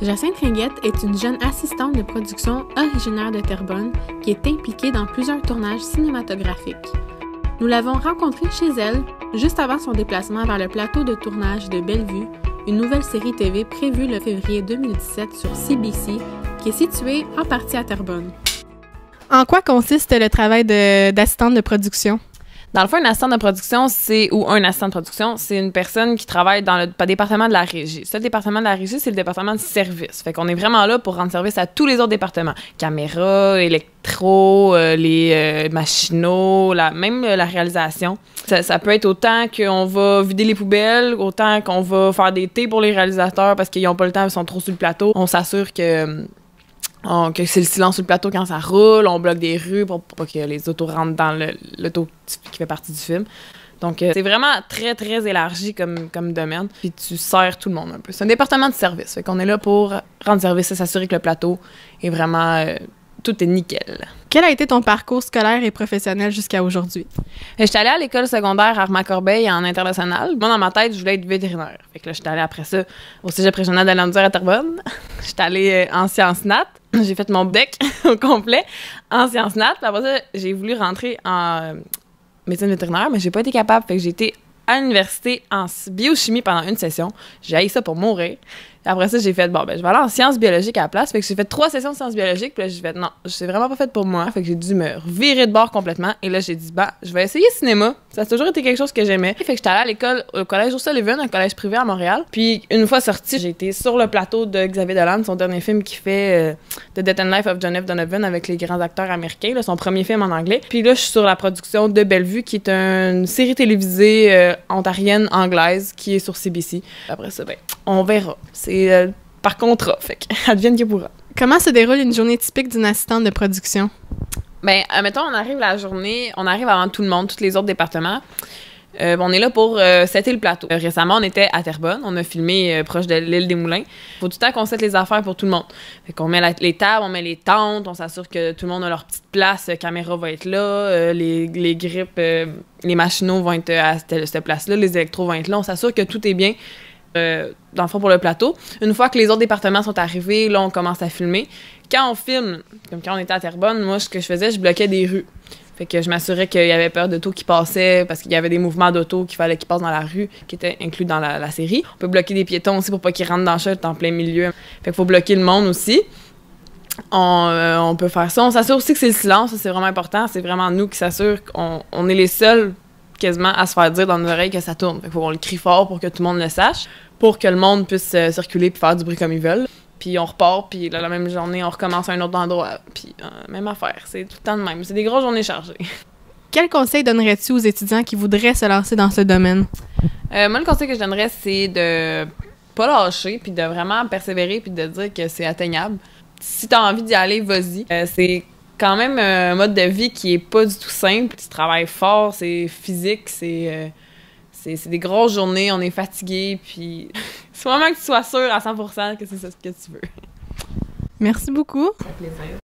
Jacinthe Ringuette est une jeune assistante de production originaire de Terrebonne qui est impliquée dans plusieurs tournages cinématographiques. Nous l'avons rencontrée chez elle juste avant son déplacement vers le plateau de tournage de Bellevue, une nouvelle série TV prévue le février 2017 sur CBC qui est située en partie à Terrebonne. En quoi consiste le travail d'assistante de production? Dans le fond, une assistante de production, un assistant de production, c'est une personne qui travaille dans le département de la régie. Ce département de la régie, c'est le département de service. Fait qu'on est vraiment là pour rendre service à tous les autres départements. Caméra, électro, les machinaux, même la réalisation. Ça peut être autant qu'on va vider les poubelles, autant qu'on va faire des thés pour les réalisateurs parce qu'ils n'ont pas le temps, ils sont trop sur le plateau. On s'assure que c'est le silence sur le plateau quand ça roule, on bloque des rues pour pas que les autos rentrent dans l'auto qui fait partie du film. Donc, c'est vraiment très, très élargi comme domaine. Puis tu sers tout le monde un peu. C'est un département de service. Fait qu'on est là pour rendre service et s'assurer que le plateau est vraiment... tout est nickel. Quel a été ton parcours scolaire et professionnel jusqu'à aujourd'hui? J'étais allée à l'école secondaire Armand-Corbeil en international. Moi, dans ma tête, je voulais être vétérinaire. Fait que là, j'étais allée après ça au cégep régional de la Landière à Terrebonne. J'étais allée en sciences nat. J'ai fait mon bec au complet en sciences nat. Puis après ça, j'ai voulu rentrer en médecine vétérinaire, mais j'ai pas été capable. Fait que j'ai été à l'université en biochimie pendant une session. J'ai haï ça pour mourir. Après ça, j'ai fait, je vais aller en sciences biologiques à la place. Fait que j'ai fait 3 sessions de sciences biologiques. Puis là, j'ai fait, non, c'est vraiment pas fait pour moi. Fait que j'ai dû me revirer de bord complètement. Et là, j'ai dit, je vais essayer cinéma. Ça a toujours été quelque chose que j'aimais. Fait que j'étais allée à l'école, au collège O'Sullivan, un collège privé à Montréal. Puis une fois sortie, j'ai été sur le plateau de Xavier Dolan, son dernier film qu'il fait, The Death and Life of John F. Donovan, avec les grands acteurs américains, là, son premier film en anglais. Puis là, je suis sur la production de Bellevue, qui est une série télévisée ontarienne anglaise, qui est sur CBC. Après ça, on verra. C'est par contrat, fait qu'advienne que pourra. Comment se déroule une journée typique d'une assistante de production? Mettons, on arrive la journée, on arrive avant tout le monde, tous les autres départements. On est là pour setter le plateau. Récemment, on était à Terrebonne, on a filmé proche de l'île des Moulins. Faut tout le temps qu'on sette les affaires pour tout le monde. Fait qu'on met les tables, on met les tentes, on s'assure que tout le monde a leur petite place, la caméra va être là, les grippes, les machinaux vont être à cette place-là, les électros vont être là, on s'assure que tout est bien. Dans le fond pour le plateau. Une fois que les autres départements sont arrivés, là, on commence à filmer. Quand on filme, comme quand on était à Terrebonne, moi, ce que je faisais, je bloquais des rues. Fait que je m'assurais qu'il y avait peur d'autos qui passaient parce qu'il y avait des mouvements d'autos qu'il fallait qu'ils passent dans la rue, qui étaient inclus dans la série. On peut bloquer des piétons aussi pour pas qu'ils rentrent dans le shot en plein milieu. Fait qu'il faut bloquer le monde aussi. On peut faire ça. On s'assure aussi que c'est le silence, ça, c'est vraiment important. C'est vraiment nous qui s'assurent qu'on est les seuls quasiment à se faire dire dans nos oreilles que ça tourne. Fait qu'il faut qu'on le crie fort pour que tout le monde le sache, pour que le monde puisse circuler puis faire du bruit comme ils veulent. Puis on repart, puis là, la même journée, on recommence à un autre endroit. Puis même affaire, c'est tout le temps de même. C'est des grosses journées chargées. Quel conseil donnerais-tu aux étudiants qui voudraient se lancer dans ce domaine? Moi, le conseil que je donnerais, c'est de pas lâcher, puis de vraiment persévérer, puis de dire que c'est atteignable. Si t'as envie d'y aller, vas-y. C'est quand même un mode de vie qui est pas du tout simple. Tu travailles fort, c'est physique, c'est des grosses journées, on est fatigué, puis c'est vraiment que tu sois sûr à 100% que c'est ça que tu veux. Merci beaucoup. Ça fait plaisir.